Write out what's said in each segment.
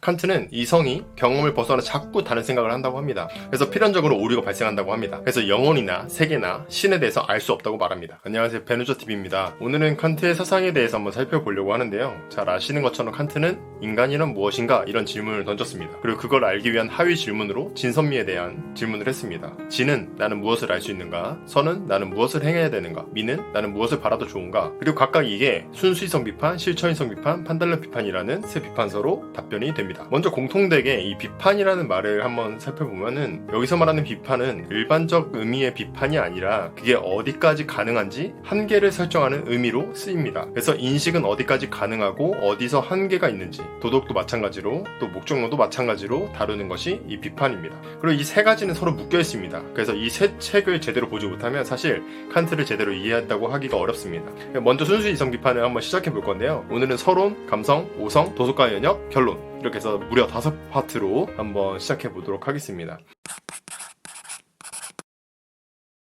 칸트는 이성이 경험을 벗어나 자꾸 다른 생각을 한다고 합니다. 그래서 필연적으로 오류가 발생한다고 합니다. 그래서 영혼이나 세계나 신에 대해서 알 수 없다고 말합니다. 안녕하세요, 베누저TV입니다. 오늘은 칸트의 사상에 대해서 한번 살펴보려고 하는데요. 잘 아시는 것처럼 칸트는 인간이란 무엇인가 이런 질문을 던졌습니다. 그리고 그걸 알기 위한 하위 질문으로 진선미에 대한 질문을 했습니다. 진은 나는 무엇을 알 수 있는가? 선은 나는 무엇을 행해야 되는가? 미는 나는 무엇을 바라도 좋은가? 그리고 각각 이게 순수이성 비판, 실천이성 비판, 판단력 비판이라는 세 비판서로 답변이 됩니다. 먼저 공통되게 이 비판이라는 말을 한번 살펴보면은 여기서 말하는 비판은 일반적 의미의 비판이 아니라 그게 어디까지 가능한지 한계를 설정하는 의미로 쓰입니다. 그래서 인식은 어디까지 가능하고 어디서 한계가 있는지, 도덕도 마찬가지로 또 목적론도 마찬가지로 다루는 것이 이 비판입니다. 그리고 이 세 가지는 서로 묶여 있습니다. 그래서 이 세 책을 제대로 보지 못하면 사실 칸트를 제대로 이해했다고 하기가 어렵습니다. 먼저 순수 이성 비판을 한번 시작해 볼 건데요. 오늘은 서론, 감성, 오성, 도덕과 연역, 결론 이렇게 해서 무려 5파트로 한번 시작해 보도록 하겠습니다.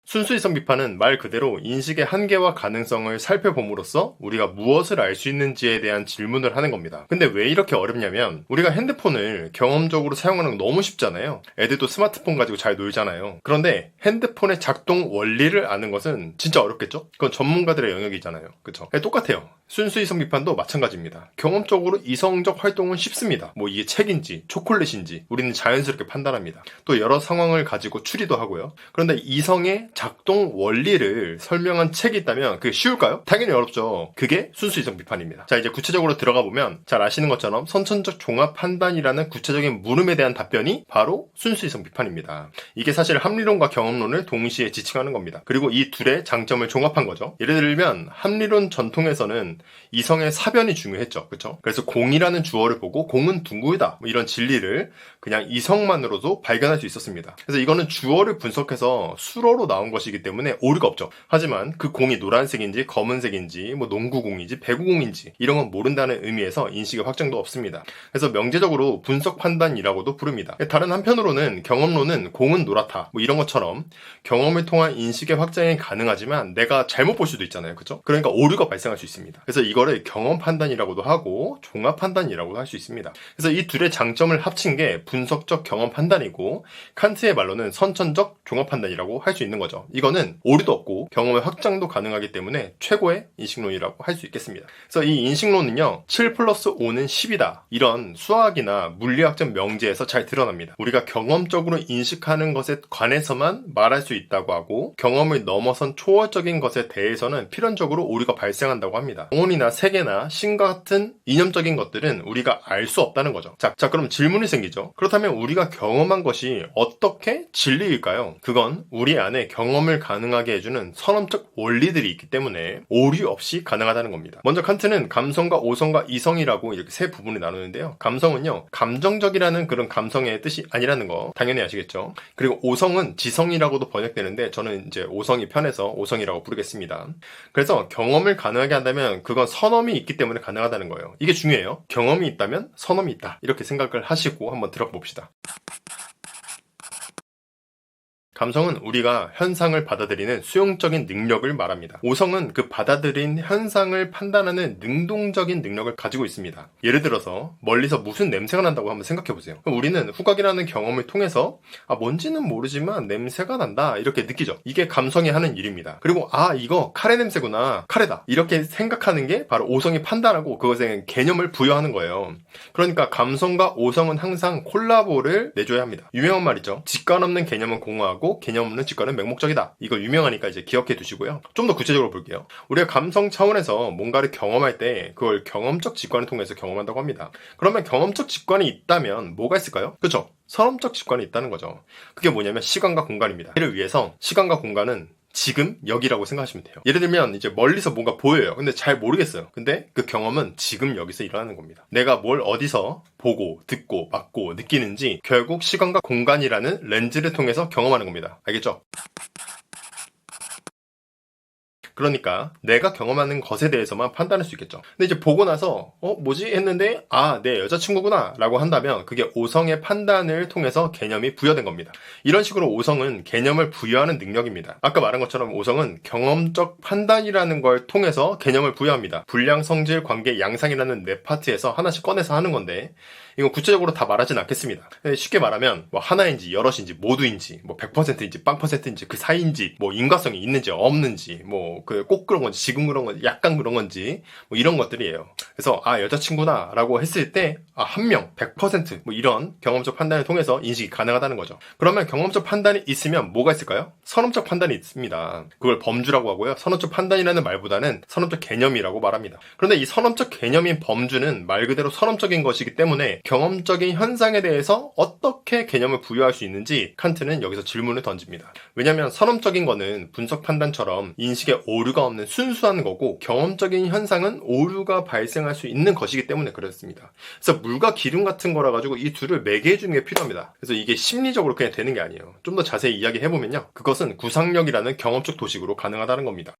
순수이성 비판은 말 그대로 인식의 한계와 가능성을 살펴봄으로써 우리가 무엇을 알 수 있는지에 대한 질문을 하는 겁니다. 근데 왜 이렇게 어렵냐면 우리가 핸드폰을 경험적으로 사용하는 건 너무 쉽잖아요. 애들도 스마트폰 가지고 잘 놀잖아요. 그런데 핸드폰의 작동 원리를 아는 것은 진짜 어렵겠죠? 그건 전문가들의 영역이잖아요. 그쵸? 똑같아요. 순수이성 비판도 마찬가지입니다. 경험적으로 이성적 활동은 쉽습니다. 뭐 이게 책인지 초콜릿인지 우리는 자연스럽게 판단합니다. 또 여러 상황을 가지고 추리도 하고요. 그런데 이성의 작동 원리를 설명한 책이 있다면 그게 쉬울까요? 당연히 어렵죠. 그게 순수이성 비판입니다. 자, 이제 구체적으로 들어가 보면 잘 아시는 것처럼 선천적 종합 판단이라는 구체적인 물음에 대한 답변이 바로 순수이성 비판입니다. 이게 사실 합리론과 경험론을 동시에 지칭하는 겁니다. 그리고 이 둘의 장점을 종합한 거죠. 예를 들면 합리론 전통에서는 이성의 사변이 중요했죠. 그렇죠? 그래서 공이라는 주어를 보고 공은 둥글다 뭐 이런 진리를 그냥 이성만으로도 발견할 수 있었습니다. 그래서 이거는 주어를 분석해서 수로로 나온 것이기 때문에 오류가 없죠. 하지만 그 공이 노란색인지 검은색인지 뭐 농구공인지 배구공인지 이런 건 모른다는 의미에서 인식의 확정도 없습니다. 그래서 명제적으로 분석 판단이라고도 부릅니다. 다른 한편으로는 경험론은 공은 노랗다 뭐 이런 것처럼 경험을 통한 인식의 확장이 가능하지만 내가 잘못 볼 수도 있잖아요. 그렇죠? 그러니까 오류가 발생할 수 있습니다. 그래서 이거를 경험 판단이라고도 하고 종합 판단이라고도 할 수 있습니다. 그래서 이 둘의 장점을 합친 게 분석적 경험 판단이고 칸트의 말로는 선천적 종합 판단이라고 할 수 있는 거죠. 이거는 오류도 없고 경험의 확장도 가능하기 때문에 최고의 인식론이라고 할 수 있겠습니다. 그래서 이 인식론은요 7 플러스 5는 10이다 이런 수학이나 물리학적 명제에서 잘 드러납니다. 우리가 경험적으로 인식하는 것에 관해서만 말할 수 있다고 하고 경험을 넘어선 초월적인 것에 대해서는 필연적으로 오류가 발생한다고 합니다. 영혼이나 세계나 신과 같은 이념적인 것들은 우리가 알 수 없다는 거죠. 자, 그럼 질문이 생기죠. 그렇다면 우리가 경험한 것이 어떻게 진리일까요? 그건 우리 안에 경험을 가능하게 해주는 선언적 원리들이 있기 때문에 오류 없이 가능하다는 겁니다. 먼저 칸트는 감성과 오성과 이성이라고 이렇게 세 부분을 나누는데요. 감성은요 감정적이라는 그런 감성의 뜻이 아니라는 거 당연히 아시겠죠. 그리고 오성은 지성이라고도 번역되는데 저는 이제 오성이 편해서 오성이라고 부르겠습니다. 그래서 경험을 가능하게 한다면 그건 선엄이 있기 때문에 가능하다는 거예요. 이게 중요해요. 경험이 있다면 선엄이 있다 이렇게 생각을 하시고 한번 들어가 봅시다. 감성은 우리가 현상을 받아들이는 수용적인 능력을 말합니다. 오성은 그 받아들인 현상을 판단하는 능동적인 능력을 가지고 있습니다. 예를 들어서 멀리서 무슨 냄새가 난다고 한번 생각해보세요. 그럼 우리는 후각이라는 경험을 통해서 뭔지는 모르지만 냄새가 난다 이렇게 느끼죠. 이게 감성이 하는 일입니다. 그리고 이거 카레 냄새구나, 카레다 이렇게 생각하는 게 바로 오성이 판단하고 그것에 개념을 부여하는 거예요. 그러니까 감성과 오성은 항상 콜라보를 내줘야 합니다. 유명한 말이죠. 직관 없는 개념은 공허하고 개념 없는 직관은 맹목적이다. 이거 유명하니까 이제 기억해 두시고요. 좀 더 구체적으로 볼게요. 우리가 감성 차원에서 뭔가를 경험할 때 그걸 경험적 직관을 통해서 경험한다고 합니다. 그러면 경험적 직관이 있다면 뭐가 있을까요? 그렇죠? 선험적 직관이 있다는 거죠. 그게 뭐냐면 시간과 공간입니다. 이를 위해서 시간과 공간은 지금 여기라고 생각하시면 돼요. 예를 들면 이제 멀리서 뭔가 보여요. 근데 잘 모르겠어요. 근데 그 경험은 지금 여기서 일어나는 겁니다. 내가 뭘 어디서 보고 듣고 맡고 느끼는지 결국 시간과 공간이라는 렌즈를 통해서 경험하는 겁니다. 알겠죠? 그러니까 내가 경험하는 것에 대해서만 판단할 수 있겠죠. 근데 이제 보고 나서 뭐지? 했는데 내 여자친구구나 라고 한다면 그게 오성의 판단을 통해서 개념이 부여된 겁니다. 이런 식으로 오성은 개념을 부여하는 능력입니다. 아까 말한 것처럼 오성은 경험적 판단이라는 걸 통해서 개념을 부여합니다. 분량, 성질, 관계, 양상이라는 네 파트에서 하나씩 꺼내서 하는 건데 이건 구체적으로 다 말하진 않겠습니다. 쉽게 말하면 뭐 하나인지 여럿인지 모두인지 뭐 100%인지 0%인지 그 사이인지 뭐 인과성이 있는지 없는지 뭐 그 꼭 그런 건지 지금 그런 건지 약간 그런 건지 뭐 이런 것들이에요. 그래서 여자친구나 라고 했을 때 한 명 100% 이런 경험적 판단을 통해서 인식이 가능하다는 거죠. 그러면 경험적 판단이 있으면 뭐가 있을까요? 선험적 판단이 있습니다. 그걸 범주라고 하고요. 선험적 판단이라는 말보다는 선험적 개념이라고 말합니다. 그런데 이 선험적 개념인 범주는 말 그대로 선험적인 것이기 때문에 경험적인 현상에 대해서 어떻게 개념을 부여할 수 있는지 칸트는 여기서 질문을 던집니다. 왜냐하면 선험적인 거는 분석 판단처럼 인식에 오류가 없는 순수한 거고 경험적인 현상은 오류가 발생할 수 있는 것이기 때문에 그렇습니다. 그래서 물과 기름 같은 거라 가지고 이 둘을 매개해 주는 게 필요합니다. 그래서 이게 심리적으로 그냥 되는 게 아니에요. 좀 더 자세히 이야기해보면요. 그것은 구상력이라는 경험적 도식으로 가능하다는 겁니다.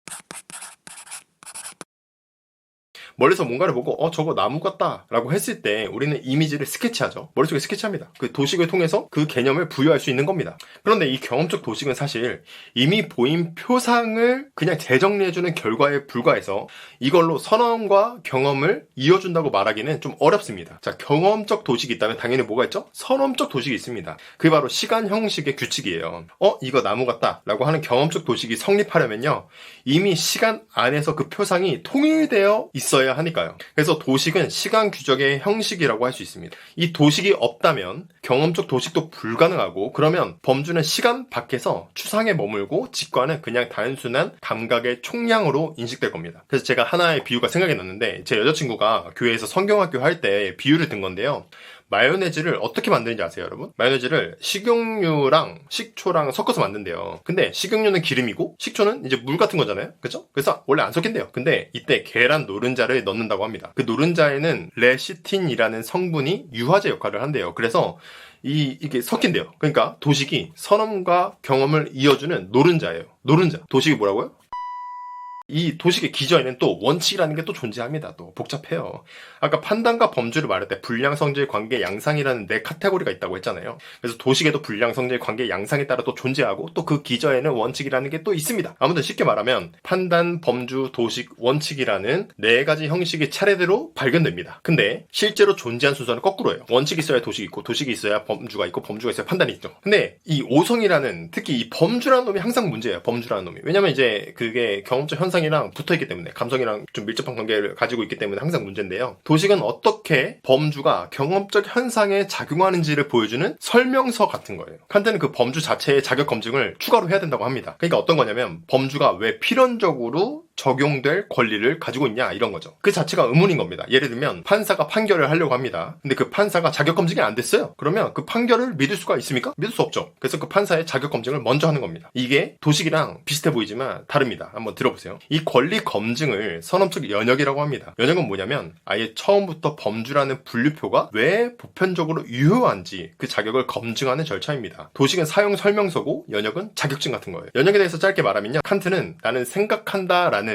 멀리서 뭔가를 보고 저거 나무 같다 라고 했을 때 우리는 이미지를 스케치하죠. 머릿속에 스케치합니다. 그 도식을 통해서 그 개념을 부여할 수 있는 겁니다. 그런데 이 경험적 도식은 사실 이미 보인 표상을 그냥 재정리해주는 결과에 불과해서 이걸로 선언과 경험을 이어준다고 말하기는 좀 어렵습니다. 자, 경험적 도식이 있다면 당연히 뭐가 있죠? 선험적 도식이 있습니다. 그게 바로 시간 형식의 규칙이에요. 이거 나무 같다 라고 하는 경험적 도식이 성립하려면요, 이미 시간 안에서 그 표상이 통일되어 있어야 하니까요. 그래서 도식은 시간 규적의 형식이라고 할 수 있습니다. 이 도식이 없다면 경험적 도식도 불가능하고, 그러면 범주는 시간 밖에서 추상에 머물고 직관은 그냥 단순한 감각의 총량으로 인식될 겁니다. 그래서 제가 하나의 비유가 생각이 났는데, 제 여자친구가 교회에서 성경학교 할 때 비유를 든 건데요. 마요네즈를 어떻게 만드는지 아세요, 여러분? 마요네즈를 식용유랑 식초랑 섞어서 만든대요. 근데 식용유는 기름이고 식초는 이제 물 같은 거잖아요. 그죠? 그래서 원래 안 섞인대요. 근데 이때 계란 노른자를 넣는다고 합니다. 그 노른자에는 레시틴이라는 성분이 유화제 역할을 한대요. 그래서 이게 섞인대요. 그러니까 도식이 선험과 경험을 이어주는 노른자예요. 노른자. 도식이 뭐라고요? 이 도식의 기저에는 또 원칙이라는 게 또 존재합니다. 또 복잡해요. 아까 판단과 범주를 말할 때 불량, 성질, 관계, 양상이라는 네 카테고리가 있다고 했잖아요. 그래서 도식에도 불량, 성질, 관계, 양상에 따라 또 존재하고 또 그 기저에는 원칙이라는 게 또 있습니다. 아무튼 쉽게 말하면 판단, 범주, 도식, 원칙이라는 네 가지 형식이 차례대로 발견됩니다. 근데 실제로 존재한 순서는 거꾸로예요. 원칙이 있어야 도식이 있고 도식이 있어야 범주가 있고 범주가 있어야 판단이 있죠. 근데 이 오성이라는, 특히 이 범주라는 놈이 항상 문제예요. 범주라는 놈이. 왜냐면 이제 그게 경험적 현상이랑 붙어있기 때문에, 감성이랑 좀 밀접한 관계를 가지고 있기 때문에 항상 문제인데요. 도식은 어떻게 범주가 경험적 현상에 작용하는지를 보여주는 설명서 같은 거예요. 칸트는 그 범주 자체의 자격 검증을 추가로 해야 된다고 합니다. 그러니까 어떤 거냐면 범주가 왜 필연적으로 적용될 권리를 가지고 있냐, 이런 거죠. 그 자체가 의문인 겁니다. 예를 들면 판사가 판결을 하려고 합니다. 근데 그 판사가 자격 검증이 안 됐어요. 그러면 그 판결을 믿을 수가 있습니까? 믿을 수 없죠. 그래서 그 판사의 자격 검증을 먼저 하는 겁니다. 이게 도식이랑 비슷해 보이지만 다릅니다. 한번 들어보세요. 이 권리 검증을 선험적 연역이라고 합니다. 연역은 뭐냐면 아예 처음부터 범주라는 분류표가 왜 보편적으로 유효한지 그 자격을 검증하는 절차입니다. 도식은 사용 설명서고 연역은 자격증 같은 거예요. 연역에 대해서 짧게 말하면요, 칸트는 나는 생각한다 라는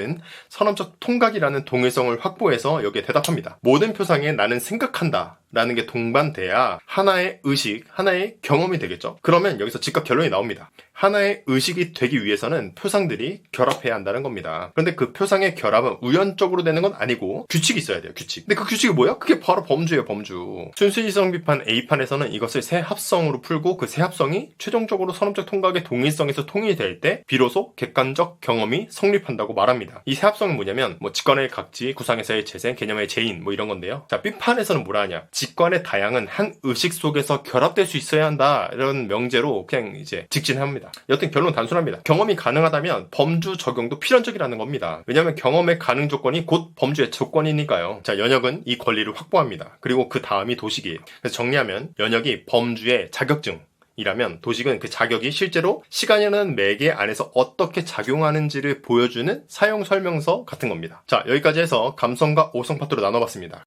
선험적 통각이라는 동일성을 확보해서 여기에 대답합니다. 모든 표상에 나는 생각한다 라는 게 동반돼야 하나의 의식, 하나의 경험이 되겠죠. 그러면 여기서 즉각 결론이 나옵니다. 하나의 의식이 되기 위해서는 표상들이 결합해야 한다는 겁니다. 그런데 그 표상의 결합은 우연적으로 되는 건 아니고 규칙이 있어야 돼요. 규칙. 근데 그 규칙이 뭐야? 그게 바로 범주예요. 범주. 순수이성 비판 A판에서는 이것을 세 합성으로 풀고 그 세 합성이 최종적으로 선험적 통각의 동일성에서 통일이 될 때 비로소 객관적 경험이 성립한다고 말합니다. 이 세 합성은 뭐냐면 직관의 각지, 구상에서의 재생, 개념의 재인 이런 건데요. 자, B판에서는 뭐라 하냐? 직관의 다양은 한 의식 속에서 결합될 수 있어야 한다, 이런 명제로 그냥 이제 직진합니다. 여튼 결론 단순합니다. 경험이 가능하다면 범주 적용도 필연적이라는 겁니다. 왜냐하면 경험의 가능 조건이 곧 범주의 조건이니까요. 자, 연역은 이 권리를 확보합니다. 그리고 그 다음이 도식이에요. 그래서 정리하면 연역이 범주의 자격증 이라면 도식은 그 자격이 실제로 시간이라는 매개 안에서 어떻게 작용하는지를 보여주는 사용 설명서 같은 겁니다. 자, 여기까지 해서 감성과 오성 파트로 나눠봤습니다.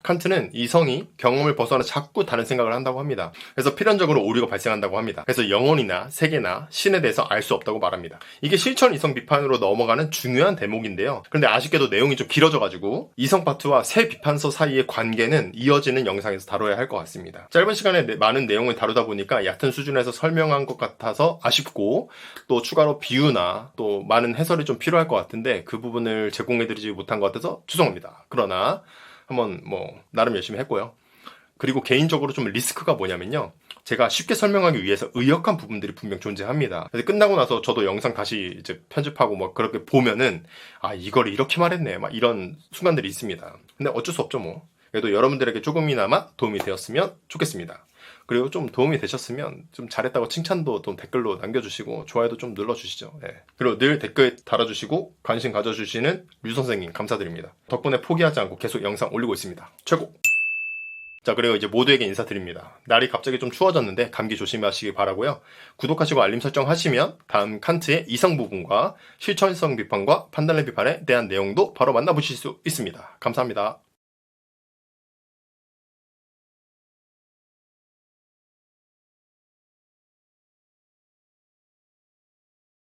칸트는 이성이 경험을 벗어나 자꾸 다른 생각을 한다고 합니다. 그래서 필연적으로 오류가 발생한다고 합니다. 그래서 영혼이나 세계나 신에 대해서 알 수 없다고 말합니다. 이게 실천 이성 비판으로 넘어가는 중요한 대목인데요. 그런데 아쉽게도 내용이 좀 길어져가지고 이성 파트와 새 비판서 사이의 관계는 이어지는 영상에서 다뤄야 할 것 같습니다. 짧은 시간에 많은 내용을 다루다 보니까 얕은 수준에서 설명한 것 같아서 아쉽고, 또 추가로 비유나 또 많은 해설이 좀 필요할 것 같은데 그 부분을 제공해드리지 못한 것 같아서 죄송합니다. 그러나 한번 나름 열심히 했고요. 그리고 개인적으로 좀 리스크가 뭐냐면요. 제가 쉽게 설명하기 위해서 의역한 부분들이 분명 존재합니다. 그래서 끝나고 나서 저도 영상 다시 이제 편집하고 그렇게 보면은 이걸 이렇게 말했네 이런 순간들이 있습니다. 근데 어쩔 수 없죠. 그래도 여러분들에게 조금이나마 도움이 되었으면 좋겠습니다. 그리고 좀 도움이 되셨으면 좀 잘했다고 칭찬도 좀 댓글로 남겨주시고 좋아요도 좀 눌러주시죠. 그리고 늘 댓글 달아주시고 관심 가져주시는 류 선생님 감사드립니다. 덕분에 포기하지 않고 계속 영상 올리고 있습니다. 최고! 자, 그리고 이제 모두에게 인사드립니다. 날이 갑자기 좀 추워졌는데 감기 조심하시기 바라고요. 구독하시고 알림 설정 하시면 다음 칸트의 이성 부분과 실천성 비판과 판단력 비판에 대한 내용도 바로 만나보실 수 있습니다. 감사합니다.